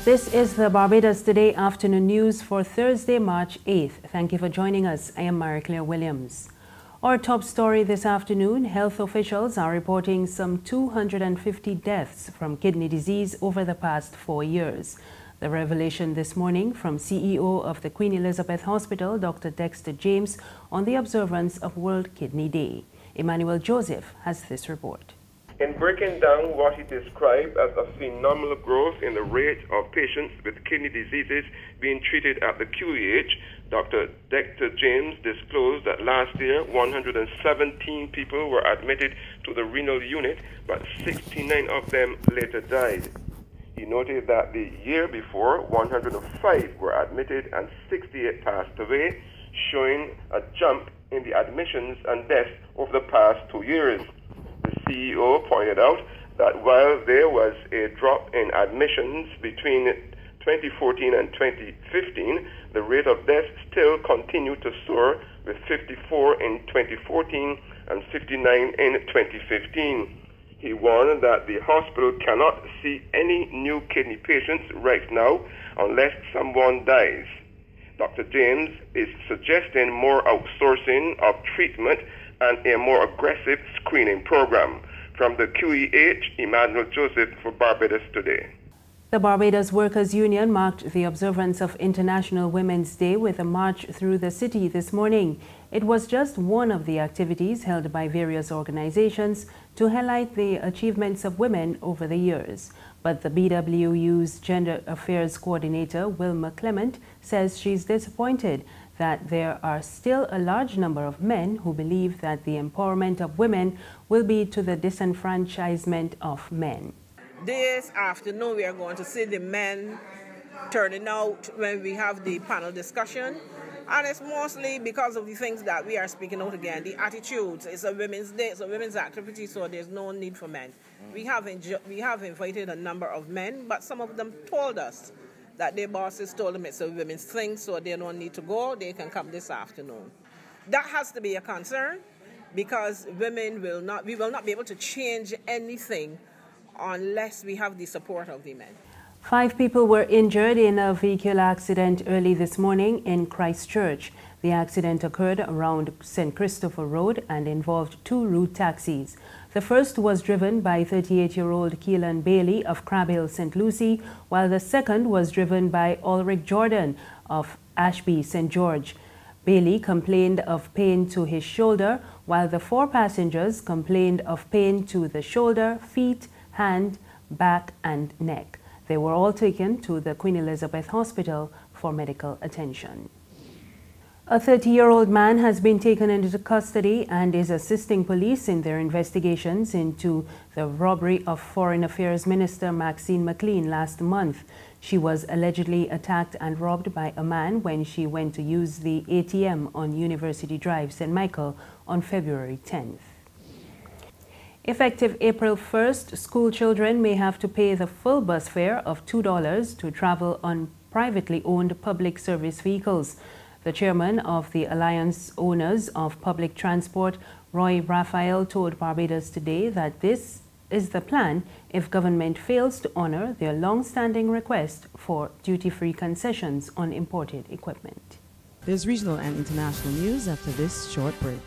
This is the Barbados Today afternoon news for Thursday, March 8th. Thank you for joining us. I am Marie-Claire Williams. Our top story this afternoon, health officials are reporting some 250 deaths from kidney disease over the past 4 years. The revelation this morning from CEO of the Queen Elizabeth Hospital, Dr. Dexter James, on the observance of World Kidney Day. Emmanuel Joseph has this report. In breaking down what he described as a phenomenal growth in the rate of patients with kidney diseases being treated at the QEH, Dr. Dexter James disclosed that last year 117 people were admitted to the renal unit, but 69 of them later died. He noted that the year before, 105 were admitted and 68 passed away, showing a jump in the admissions and deaths over the past 2 years. The CEO pointed out that while there was a drop in admissions between 2014 and 2015, the rate of death still continued to soar, with 54 in 2014 and 59 in 2015. He warned that the hospital cannot see any new kidney patients right now unless someone dies. Dr. James is suggesting more outsourcing of treatment and a more aggressive screening program. From the QEH, Emmanuel Joseph for Barbados Today. The Barbados Workers' Union marked the observance of International Women's Day with a march through the city this morning. It was just one of the activities held by various organizations to highlight the achievements of women over the years. But the BWU's Gender Affairs Coordinator, Wilma Clement, says she's disappointed that there are still a large number of men who believe that the empowerment of women will be to the disenfranchisement of men. This afternoon we are going to see the men turning out when we have the panel discussion, and it's mostly because of the things that we are speaking out again, the attitudes. It's a women's day, it's a women's activity, so there's no need for men. We have invited a number of men, but some of them told us that their bosses told them it's a women's thing, so they don't need to go, they can come this afternoon. That has to be a concern, because we will not be able to change anything unless we have the support of the men. 5 people were injured in a vehicle accident early this morning in Christchurch. The accident occurred around St. Christopher Road and involved 2 route taxis. The first was driven by 38-year-old Keelan Bailey of Crab Hill, St. Lucie, while the second was driven by Ulrich Jordan of Ashby, St. George. Bailey complained of pain to his shoulder, while the 4 passengers complained of pain to the shoulder, feet, hand, back and neck. They were all taken to the Queen Elizabeth Hospital for medical attention. A 30-year-old man has been taken into custody and is assisting police in their investigations into the robbery of Foreign Affairs Minister Maxine McLean last month. She was allegedly attacked and robbed by a man when she went to use the ATM on University Drive, St. Michael, on February 10th. Effective April 1st, school children may have to pay the full bus fare of $2 to travel on privately owned public service vehicles. The chairman of the Alliance Owners of Public Transport, Roy Raphael, told Barbados Today that this is the plan if government fails to honor their long-standing request for duty-free concessions on imported equipment. There's regional and international news after this short break.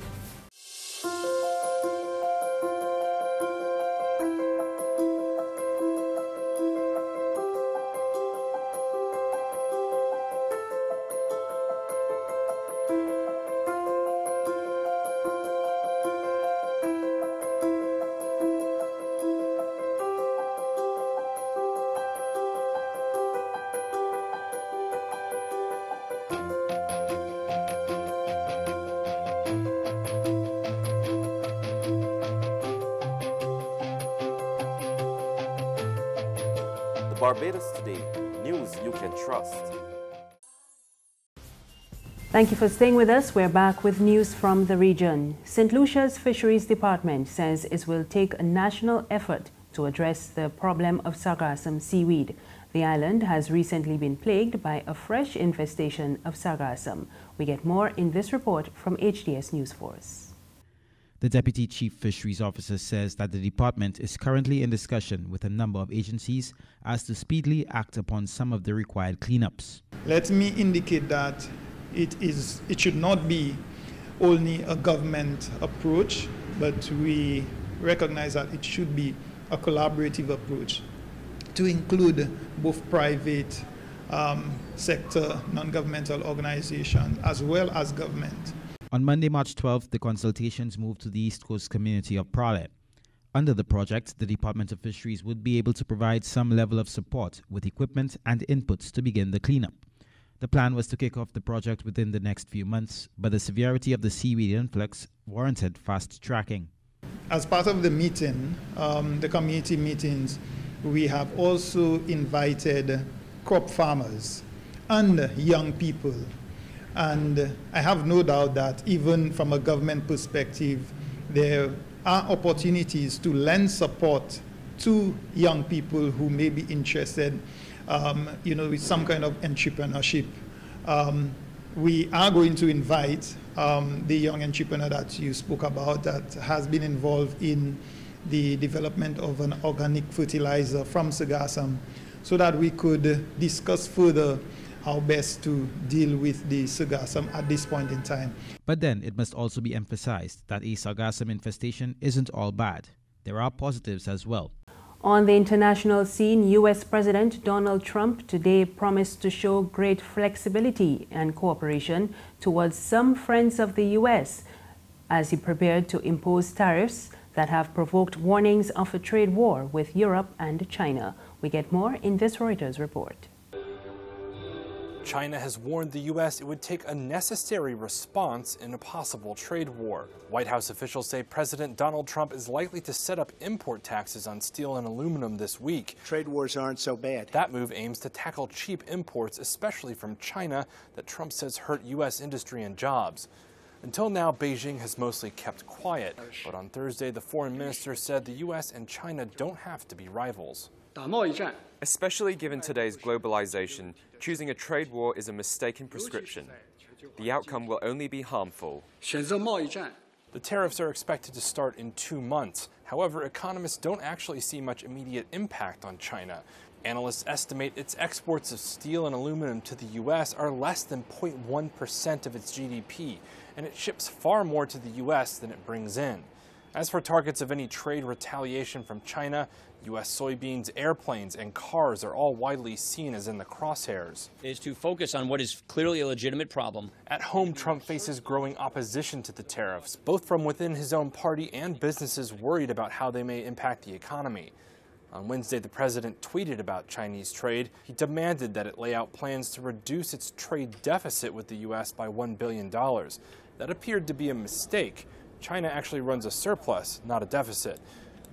Barbados Today, news you can trust. Thank you for staying with us. We're back with news from the region. St. Lucia's Fisheries Department says it will take a national effort to address the problem of sargassum seaweed. The island has recently been plagued by a fresh infestation of sargassum. We get more in this report from HDS News Force. The Deputy Chief Fisheries Officer says that the department is currently in discussion with a number of agencies as to speedily act upon some of the required cleanups. Let me indicate that it should not be only a government approach, but we recognize that it should be a collaborative approach to include both private sector, non-governmental organizations, as well as government. On Monday, March 12th, the consultations moved to the East Coast community of Praslin. Under the project, the Department of Fisheries would be able to provide some level of support with equipment and inputs to begin the cleanup. The plan was to kick off the project within the next few months, but the severity of the seaweed influx warranted fast tracking. As part of the meeting, the community meetings, we have also invited crop farmers and young people. And I have no doubt that even from a government perspective, there are opportunities to lend support to young people who may be interested, with some kind of entrepreneurship. We are going to invite the young entrepreneur that you spoke about that has been involved in the development of an organic fertilizer from sargassum, so that we could discuss further how best to deal with the sargassum at this point in time. But then it must also be emphasized that a sargassum infestation isn't all bad. There are positives as well. On the international scene, U.S. President Donald Trump today promised to show great flexibility and cooperation towards some friends of the U.S. as he prepared to impose tariffs that have provoked warnings of a trade war with Europe and China. We get more in this Reuters report. China has warned the U.S. it would take a necessary response in a possible trade war. White House officials say President Donald Trump is likely to set up import taxes on steel and aluminum this week. Trade wars aren't so bad. That move aims to tackle cheap imports, especially from China, that Trump says hurt U.S. industry and jobs. Until now, Beijing has mostly kept quiet. But on Thursday, the foreign minister said the U.S. and China don't have to be rivals. Especially given today's globalization, choosing a trade war is a mistaken prescription. The outcome will only be harmful. The tariffs are expected to start in 2 months. However, economists don't actually see much immediate impact on China. Analysts estimate its exports of steel and aluminum to the U.S. are less than 0.1% of its GDP, and it ships far more to the U.S. than it brings in. As for targets of any trade retaliation from China, U.S. soybeans, airplanes, and cars are all widely seen as in the crosshairs. Is to focus on what is clearly a legitimate problem. At home, Trump faces growing opposition to the tariffs, both from within his own party and businesses worried about how they may impact the economy. On Wednesday, the president tweeted about Chinese trade. He demanded that it lay out plans to reduce its trade deficit with the U.S. by $1 billion. That appeared to be a mistake. China actually runs a surplus, not a deficit.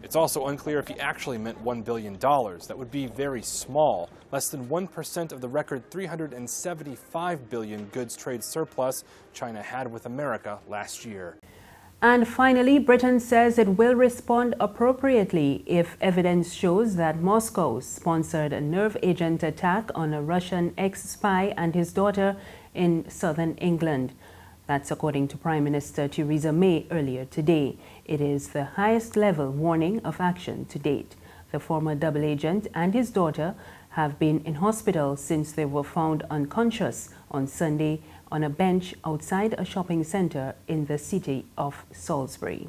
It's also unclear if he actually meant $1 billion. That would be very small, less than 1% of the record $375 billion goods trade surplus China had with America last year. And finally, Britain says it will respond appropriately if evidence shows that Moscow sponsored a nerve agent attack on a Russian ex-spy and his daughter in southern England. That's according to Prime Minister Theresa May earlier today. It is the highest level warning of action to date. The former double agent and his daughter have been in hospital since they were found unconscious on Sunday on a bench outside a shopping center in the city of Salisbury.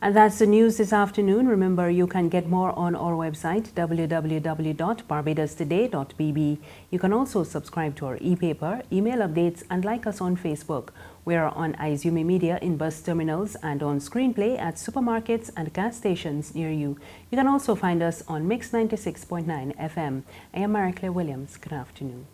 And that's the news this afternoon. Remember, you can get more on our website, www.barbadostoday.bb. You can also subscribe to our e-paper, email updates, and like us on Facebook. We are on Izume Media in bus terminals and on Screenplay at supermarkets and gas stations near you. You can also find us on Mix 96.9 FM. I am Mary Claire Williams. Good afternoon.